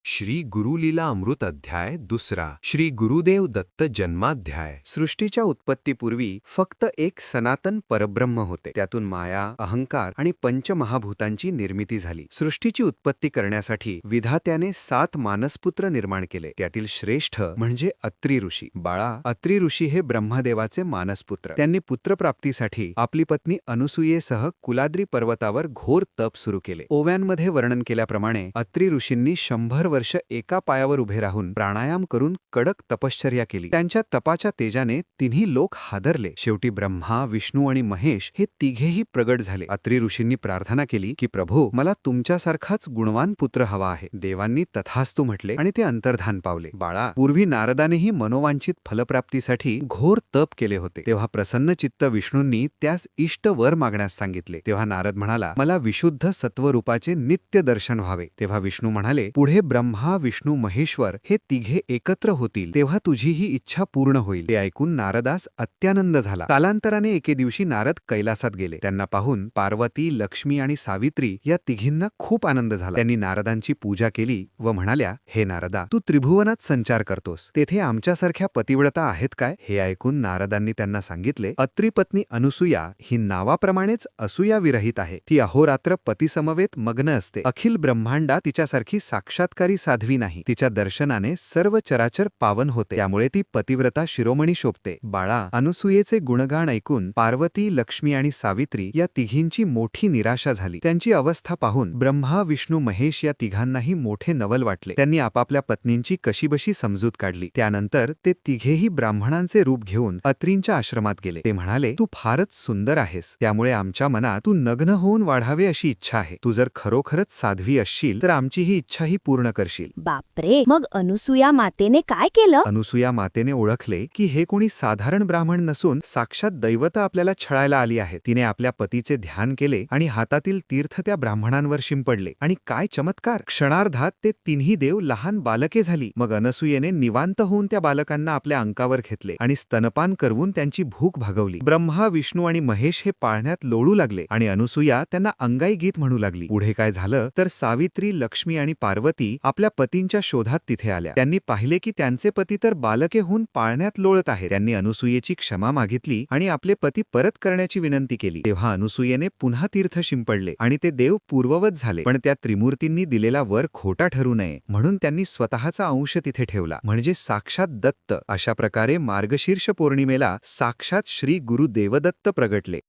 श्री गुरुलीला अमृत अध्याय दुसरा श्री गुरुदेव दत्त जन्माध्याय। सृष्टीच्या उत्पत्तीपूर्वी फक्त एक सनातन परब्रह्म होते. त्यातून माया, अहंकार आणि पंचमहाभूतांची निर्मिती झाली. सृष्टीची उत्पत्ती करण्यासाठी विधात्याने 7 मानसपुत्र निर्माण केले. त्यातील श्रेष्ठ म्हणजे अत्री ऋषी. बाळा, अत्री ऋषी हे ब्रह्मदेवाचे मानसपुत्र. त्यांनी पुत्रप्राप्तीसाठी आपली पत्नी अनुसूयेसह कुलाद्री पर्वतावर घोर तप सुरू केले. ओव्यांमध्ये वर्णन केल्याप्रमाणे अत्री ऋषींनी 100 वर्ष एका पायावर उभे राहून प्राणायाम करून कडक तपश्चर्या केली. त्यांच्या तपाच्या तेजाने तिन्ही लोक हादरले. शेवटी ब्रह्मा, विष्णू आणि महेश हे तिघेही प्रगट झाले. अत्री ऋषींनी प्रार्थना केली की प्रभू, मला तुमच्यासारखाच गुणवान पुत्र हवा आहे. देवांनी तथास्तु म्हटले आणि ते अंतर्धान पावले. बाळा, पूर्वी नारदानेही मनोवांछित फलप्राप्तीसाठी घोर तप केले होते. तेव्हा प्रसन्न चित्त विष्णूंनी त्यास इष्ट वर मागण्यास सांगितले. तेव्हा नारद म्हणाला, मला विशुद्ध सत्वरूपाचे नित्य दर्शन व्हावे. तेव्हा विष्णू म्हणाले, पुढे ब्रह्मा, विष्णू, महेश्वर हे तिघे एकत्र होतील तेव्हा तुझी ही इच्छा पूर्ण होईल. ते ऐकून नारदास अत्यानंद झाला. कालांतराने एके दिवशी नारद कैलासात गेले. त्यांना पाहून पार्वती, लक्ष्मी आणि सावित्री या तिघींना खूप आनंद झाला. त्यांनी नारदांची पूजा केली व म्हणाल्या, हे नारदा, तू त्रिभुवनात संचार करतोस, तेथे आमच्यासारख्या पतिव्रता आहेत काय? हे ऐकून नारदांनी त्यांना सांगितले, अत्री पत्नी अनुसूया ही नावाप्रमाणेच असूया विरहित आहे. ती अहोरात्र पतिसमवेत मग्न असते. अखिल ब्रह्मांडात तिच्यासारखी साक्षात्कारी साध्वी नाही. तिच्या दर्शनाने सर्व चराचर पावन होते. त्यामुळे ती पतिव्रता शिरोमणी शोभते. बाळा, अनुसूयेचे गुणगान ऐकून पार्वती, लक्ष्मी आणि सावित्री या तिघींची मोठी निराशा झाली. त्यांची अवस्था पाहून ब्रह्मा, विष्णू, महेश या तिघांनाही मोठे नवल वाटले. त्यांनी आपापल्या पत्नींची कशीबशी समजूत काढली. त्यानंतर ते तिघेही ब्राह्मणांचे रूप घेऊन अत्रींच्या आश्रमात गेले. ते म्हणाले, तू फारच सुंदर आहेस, त्यामुळे आमच्या मनात तू नग्न होऊन वाढावे अशी इच्छा आहे. तू जर खरोखरच साध्वी असशील तर आमची ही इच्छाही पूर्ण करशील. बापरे, मग अनुसूया मातेने काय केलं? अनुसूया मातेने ओळखले की हे कोणी साधारण ब्राह्मण नसून साक्षात दैवत आपल्याला छळायला आली आहे. तिने आपल्या पतीचे ध्यान केले आणि हातातील तीर्थ त्या ब्राह्मणांवर शिंपडले. आणि काय चमत्कार! क्षणार्धात ते तिन्ही देव लहान बालके झाली. मग अनसूयेने निवांत होऊन त्या बालकांना आपल्या अंकावर घेतले आणि स्तनपान करवून त्यांची भूक भागवली. ब्रह्मा, विष्णू आणि महेश हे पाळण्यात लोळू लागले आणि अनुसूया त्यांना अंगाई गीत म्हणू लागली. पुढे काय झालं तर सावित्री, लक्ष्मी आणि पार्वती आपल्या पतींच्या शोधात तिथे आल्या. त्यांनी पाहिले की त्यांचे पती तर बालके होऊन पाळण्यात लोळत आहेत. त्यांनी अनुसूयेची क्षमा मागितली आणि आपले पती परत करण्याची विनंती केली. तेव्हा अनुसूयेने पुन्हा तीर्थ शिंपडले आणि ते देव पूर्ववत झाले. पण त्या त्रिमूर्तींनी दिलेला वर खोटा ठरू नये म्हणून त्यांनी स्वतःचा अंश तिथे ठेवला, म्हणजे साक्षात दत्त. अशा प्रकारे मार्गशीर्ष पौर्णिमेला साक्षात श्री गुरु देवदत्त प्रगटले.